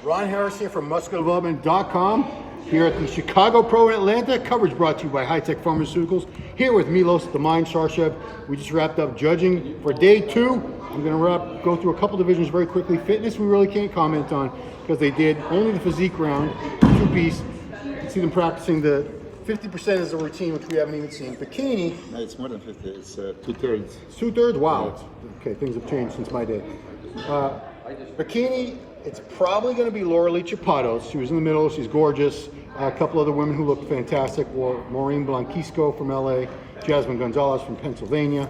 Ron Harris here from MuscularDevelopment.com. Here at the Chicago Pro in Atlanta. Coverage brought to you by High Tech Pharmaceuticals. Here with Milos, the Mind Sarcev. We just wrapped up judging for day 2. I'm going to go through a couple divisions very quickly. Fitness we really can't comment on because they did only the physique round, 2-piece. See them practicing the 50% as a routine, which we haven't even seen. Bikini. No, it's more than 50. It's 2/3. 2/3? Wow. Okay, things have changed since my day. Bikini, it's probably going to be Laura Lee Chapados. She was in the middle. She's gorgeous. A couple other women who looked fantastic were Maureen Blanquisco from LA, Jasmine Gonzalez from Pennsylvania.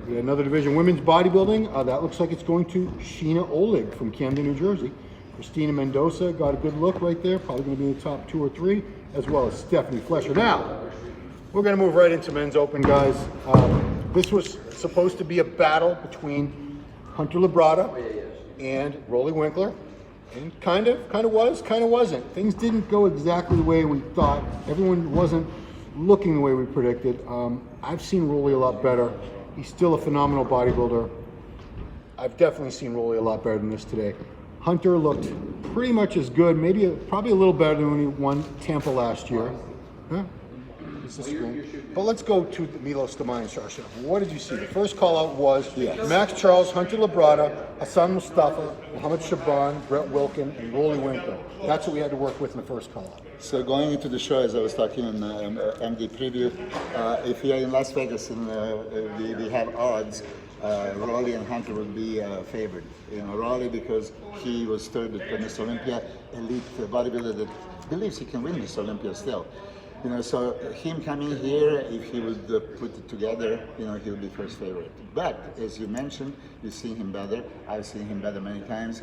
We had another division, women's bodybuilding. That looks like it's going to Sheena Olig from Camden, New Jersey. Christina Mendoza got a good look right there. Probably going to be in the top 2 or 3, as well as Stephanie Flesher. Now, we're going to move right into men's open, guys. This was supposed to be a battle between Hunter Labrada and Rolly Winkler. And kind of was, kind of wasn't. Things didn't go exactly the way we thought. Everyone wasn't looking the way we predicted. I've seen Rolly a lot better. He's still a phenomenal bodybuilder. I've definitely seen Rolly a lot better than this today. Hunter looked pretty much as good, probably a little better than when he won Tampa last year. Huh? But let's go to Milos, the Mind Sarcev. What did you see? The first call out was Max Charles, Hunter Labrada, Hassan Mustafa, Muhammad Shaban, Brett Wilkins, and Rolly Winkler. That's what we had to work with in the first call out. So going into the show, as I was talking in MD preview, if you're in Las Vegas and we have odds, Rolly and Hunter would be favored. Rolly because he was third at Miss Olympia, elite bodybuilder that believes he can win Miss Olympia still. So him coming here, if he would put it together, he would be first favorite. But as you mentioned, you've seen him better. I've seen him better many times.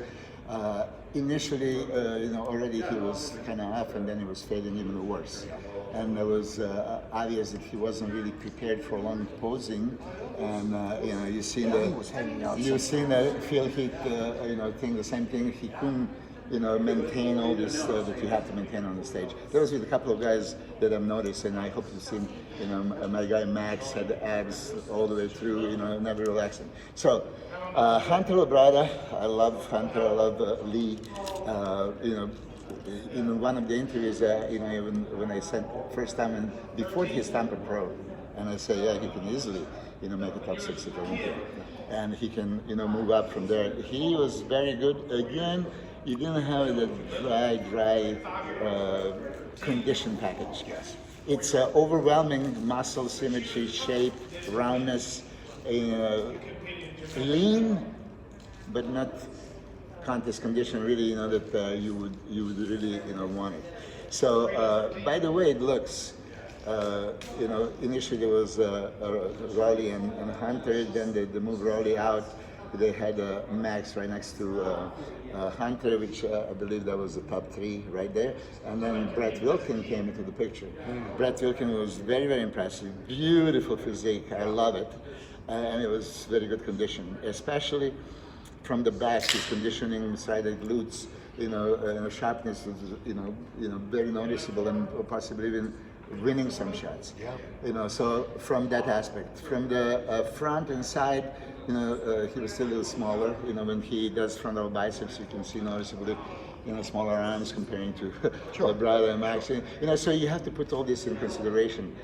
Initially, already he was kind of off, and then he was fading even worse. And it was obvious that he wasn't really prepared for long posing. And you've seen the field heat, thing, the same thing. He couldn't. Maintain all this that you have to maintain on the stage. There was with a couple of guys that I've noticed, and I hope you've seen, my guy Max had the abs all the way through, never relaxing. So, Hunter Labrada, I love Hunter, I love Lee. In one of the interviews, even when I said first time, and before he stamped pro, and I say, yeah, he can easily, make a top 6 at Olympia. And he can, move up from there. He was very good. Again, you didn't have the dry condition package. Yes. It's overwhelming muscle symmetry, shape, roundness, lean, but not contest condition. Really, that you would really want it. So, by the way, it looks. Initially there was Rolly and Hunter. Then they moved Rolly out. They had Max right next to Hunter, which I believe that was the top 3 right there. And then Brett Wilkins came into the picture. Brett Wilkins was very, very impressive. Beautiful physique. I love it. And it was very good condition, especially from the back. His conditioning inside the glutes, sharpness was, very noticeable, and possibly even winning some shots. Yeah. So from that aspect, from the front and side, he was still a little smaller. When he does frontal biceps, you can see noticeably, smaller arms comparing to Labrada and Max. So you have to put all this in consideration.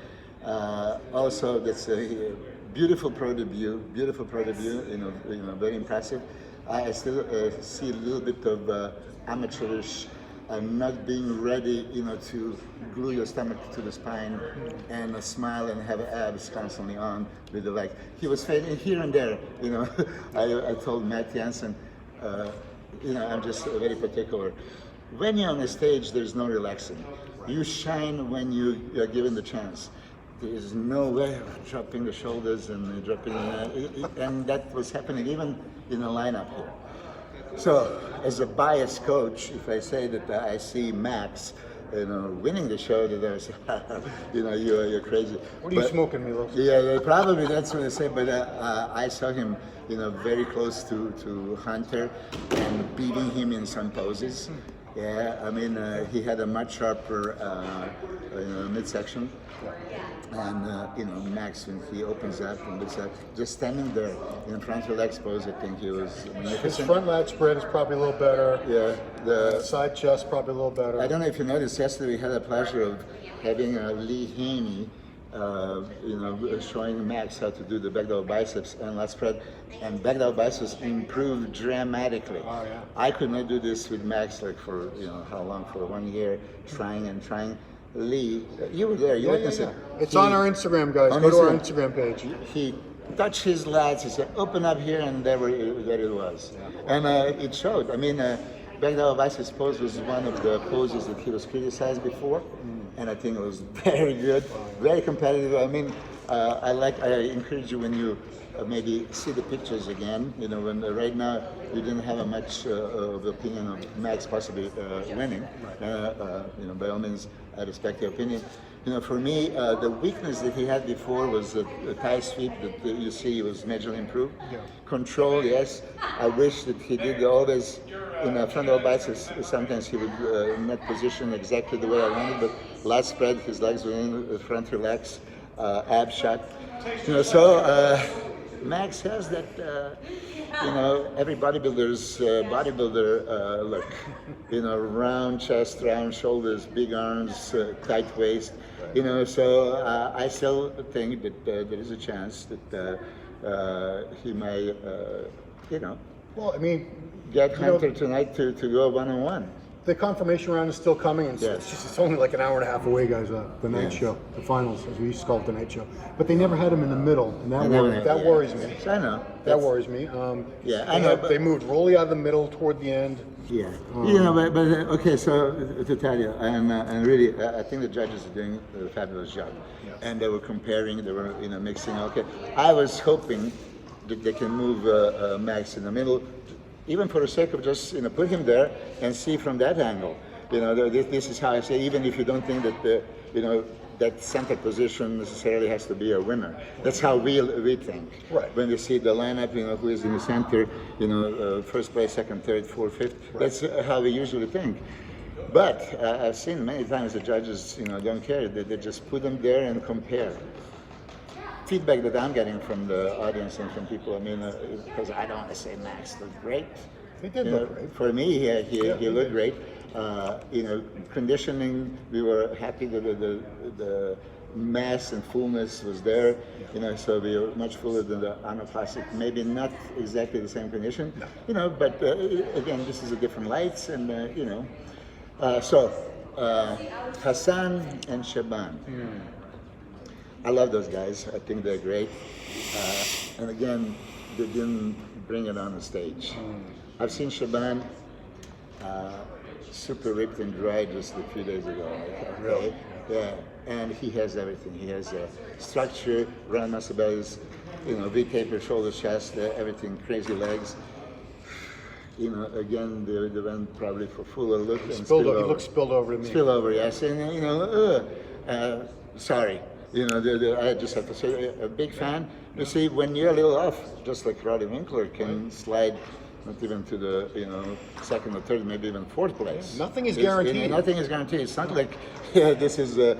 Also, that's a beautiful pro debut. Very impressive. I still see a little bit of amateurish. Not being ready, to glue your stomach to the spine and smile and have abs constantly on with the leg. He was fading here and there, I told Matt Jansen, I'm just very particular. When you're on the stage, there's no relaxing. You shine when you are given the chance. There is no way of dropping the shoulders and dropping, and that was happening even in the lineup here. So, as a biased coach, if I say that I see Max, winning the show, that I say, you're crazy. What are you smoking, Milos? Yeah, probably that's what I say. But I saw him, very close to Hunter and beating him in some poses. Yeah, I mean, he had a much sharper midsection. And, Max, when he opens up and looks up, just standing there in front of the leg pose, I think he was His magnificent. front lat spread is probably a little better. Yeah, the Side chest probably a little better. I don't know if you noticed, yesterday we had the pleasure of having Lee Haney, showing Max how to do the back double biceps and lat spread, and back double biceps improved dramatically. Oh, yeah. I could not do this with Max like for how long, for 1 year, trying and trying. Lee, you were there, you witnessed it. It's on our Instagram, guys. On Go to our Instagram. Instagram page. He touched his lats, he said, open up here, and there it was. And it showed. I mean, back double biceps pose was one of the poses that he was criticized before, and I think it was very good, very competitive. I mean, I encourage you when you maybe see the pictures again, when right now you didn't have a much of opinion of Max possibly winning. By all means, I respect your opinion. For me, the weakness that he had before was the thigh sweep that you see was majorly improved. Yeah. Control, yes. I wish that he did always in a front double biceps. Sometimes he would not position exactly the way I wanted, but lat spread, his legs were in, the front relax, ab shot. Max has that, every bodybuilder's bodybuilder look. Round chest, round shoulders, big arms, tight waist. I still think that there is a chance that he might, Well, I mean, get Hunter tonight to go one-on-one. the confirmation round is still coming, and Yes. it's only like an hour and a half away, guys. The night Yes. show, the finals, as we used to call it, the night show. But they never had him in the middle, and that Yeah. worries me. I know. That worries me. I know, but- They moved Rolly out of the middle toward the end. Yeah, but okay. So to tell you, and really, I think the judges are doing a fabulous job, and they were comparing, they were mixing. Okay, I was hoping that they can move Max in the middle, even for the sake of just put him there and see from that angle. This is how I say. Even if you don't think that that center position necessarily has to be a winner. That's how we think. Right. When we see the lineup, who is in the center, first place, second, third, fourth, fifth. Right. That's how we usually think. But I've seen many times the judges, don't care. They just put them there and compare. Feedback that I'm getting from the audience and from people, because I don't want to say Max looked great. He did look great. For me, he looked great. Conditioning, we were happy that the mass and fullness was there. So we were much fuller than the anaplastic. Maybe not exactly the same condition. But again, this is a different lights, and Hassan and Shaban. I love those guys. I think they're great. And again, they didn't bring it on the stage. I've seen Shaban super ripped and dry just a few days ago. Really? Yeah. And he has everything. He has structure, round muscle bellies, V-taper, shoulder, chest, everything, crazy legs. Again, they went probably for fuller look and He looked spilled over to me. Spill over, yes. And, sorry. I just have to say, a big fan. You see, when you're a little off, just like Roddy Winkler can slide not even to the second or third, maybe even fourth place. Nothing is guaranteed. Nothing is guaranteed. It's not like this is the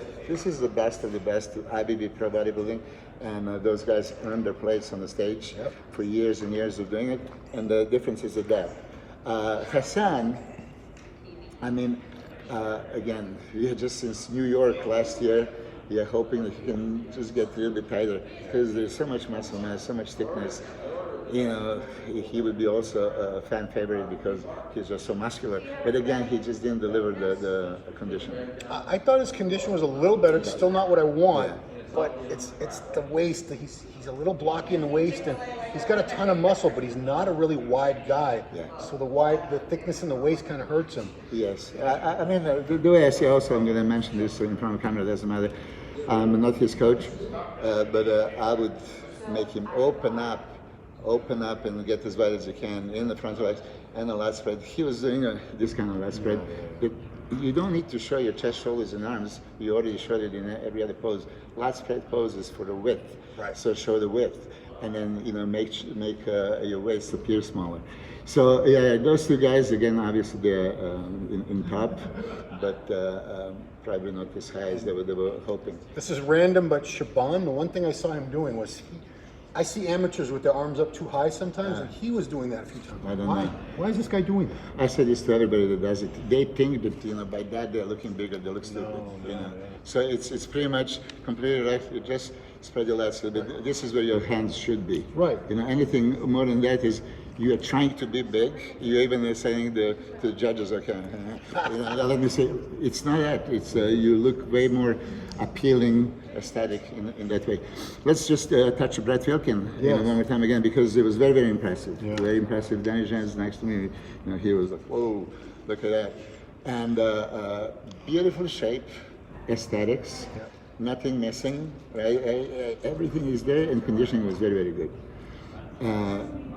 best of the best IFBB pro bodybuilding, and those guys earned their place on the stage for years and years of doing it. And the difference is that Hassan, again, just since New York last year. Hoping that he can just get a little bit tighter because there's so much muscle mass, so much thickness. He would be also a fan favorite because he's just so muscular. But again, he just didn't deliver the condition. I thought his condition was a little better. It's still not what I want, but it's the waist. He's a little blocky in the waist, and he's got a ton of muscle, but he's not a really wide guy. Yeah. So the thickness in the waist kind of hurts him. Yes. The way I see also, I'm going to mention this in front of the camera, doesn't matter. I'm not his coach, but I would make him open up and get as wide as you can in the front legs and the lat spread. He was doing this kind of lat spread. But you don't need to show your chest, shoulders, and arms. You already showed it in every other pose. Lat spread pose is for the width, Right. so show the width. and then make your waist appear smaller. So yeah, those two guys again, obviously they're in top, but probably not as high as they were hoping. This is random, but Shaban, the one thing I saw him doing was I see amateurs with their arms up too high sometimes, and he was doing that a few times. I don't know. Why is this guy doing that? I say this to everybody that does it. They think that by that they're looking bigger, they look stupid. So it's pretty much completely right. You just spread your legs a little bit. This is where your hands should be. Right. Anything more than that is you are trying to be big. You're even saying to the judges, okay, let me say, it's not that. It's you look way more appealing, aesthetic in that way. Let's just touch Brett Wilkins one more time again, because it was very, very impressive. Yeah. Very impressive. Danny Jans next to me, he was like, whoa, look at that. And beautiful shape, aesthetics, nothing missing, right? Everything is there, and conditioning was very, very good.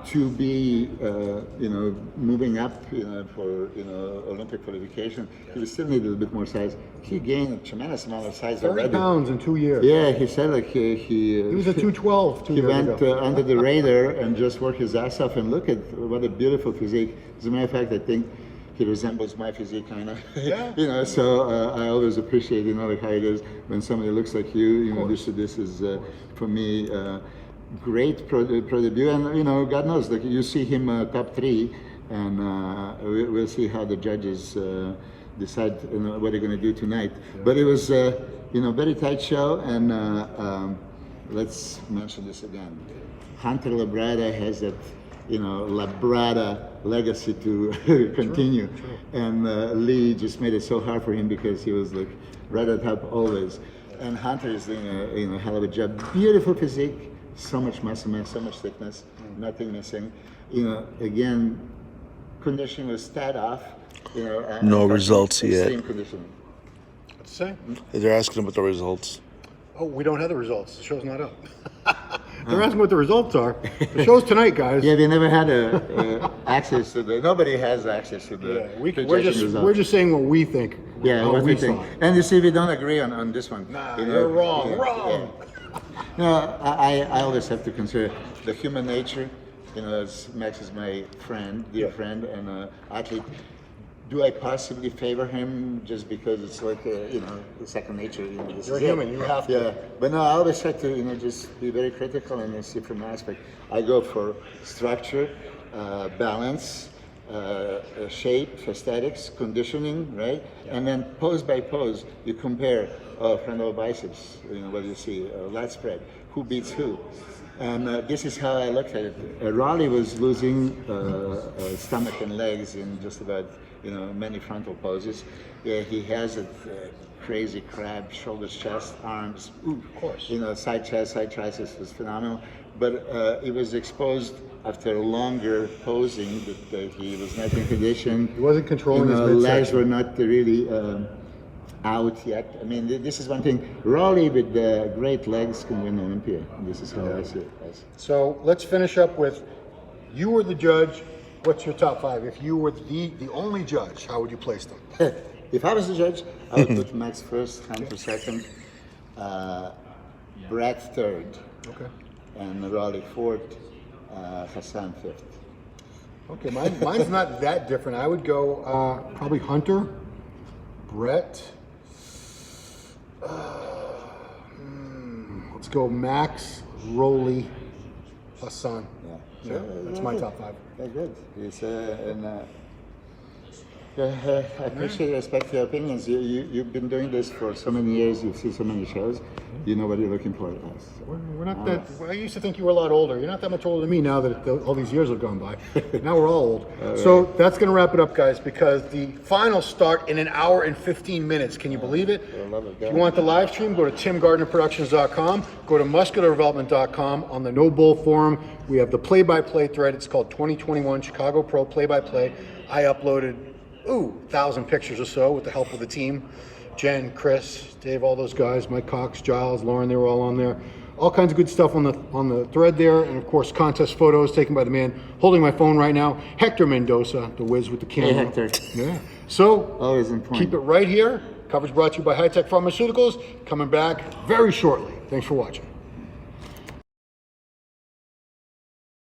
To be, moving up, for, Olympic qualification, he still needed a little bit more size. He gained a tremendous amount of size 30 already. pounds in 2 years. Yeah, he said like he was a 212 2 He years went ago. under the radar and just worked his ass off, and look at what a beautiful physique. As a matter of fact, I think he resembles my physique kind of. Yeah. So I always appreciate, like how it is when somebody looks like you. This is for me. Great pro debut, and God knows, like you see him top 3, and we'll see how the judges decide what they're going to do tonight. Yeah. But it was very tight show, and let's mention this again. Hunter Labrada has that Labrada legacy to continue, true. And Lee just made it so hard for him because he was like right at top always, and Hunter is doing a hell of a job. Beautiful physique. So much muscle mass, so much thickness, nothing missing. Again, conditioning was stat off. No results yet. Extreme conditioning. What's that? They're asking about the results. Oh, we don't have the results. The show's not up. They're asking what the results are. The show's tonight, guys. Yeah, they never had access to the. Nobody has access to the. Yeah, we're just saying what we think. Yeah, what we think. And you see, we don't agree on this one. Nah, you're wrong. Wrong. Yeah. No, I always have to consider the human nature. As Max is my friend, dear friend, and athlete. Do I possibly favor him just because it's like second nature? You're human. You have to. Yeah, but no, I always try to just be very critical and see from my aspect. I go for structure, balance, shape, aesthetics, conditioning, right? Yeah. And then pose by pose, you compare frontal biceps. What do you see? Lat spread. Who beats who? And this is how I looked at it. Raleigh was losing stomach and legs in just about many frontal poses. He has a crazy crab, shoulders, chest, arms. Ooh, of course. Side chest, side triceps was phenomenal. But it was exposed after longer posing that he was not in condition. He wasn't controlling his midsection. Legs were not really out yet. I mean, this is one thing. Raleigh with great legs can win Olympia. This is how I see it. So let's finish up with, you were the judge. What's your top 5? If you were the only judge, how would you place them? If I was the judge, I would put Max first, Hunter second, Brett third, and Raleigh fourth, Hassan fifth. Okay, mine's not that different. I would go probably Hunter, Brett. Let's go Max, Raleigh, Hassan. Yeah, that's my top 5. Very good. It's, I appreciate and respect your opinions. You've been doing this for so many years. You've seen so many shows. You know what you're looking for. We're not that. I used to think you were a lot older. You're not that much older than me now that all these years have gone by. Now we're all old. So that's going to wrap it up, guys, because the finals start in 1 hour and 15 minutes. Can you believe it? I love it. If you want the live stream, go to timgardnerproductions.com. Go to musculardevelopment.com. On the No Bull forum, we have the play-by-play thread. It's called 2021 Chicago Pro Play-by-Play. I uploaded 1,000 pictures or so with the help of the team. Jen, Chris, Dave, all those guys, Mike Cox, Giles, Lauren, they were all on there. All kinds of good stuff on the thread there, and of course contest photos taken by the man holding my phone right now, Hector Mendoza, the whiz with the camera. Hey Hector. Yeah. So always in point. Keep it right here. Coverage brought to you by High Tech Pharmaceuticals. Coming back very shortly. Thanks for watching.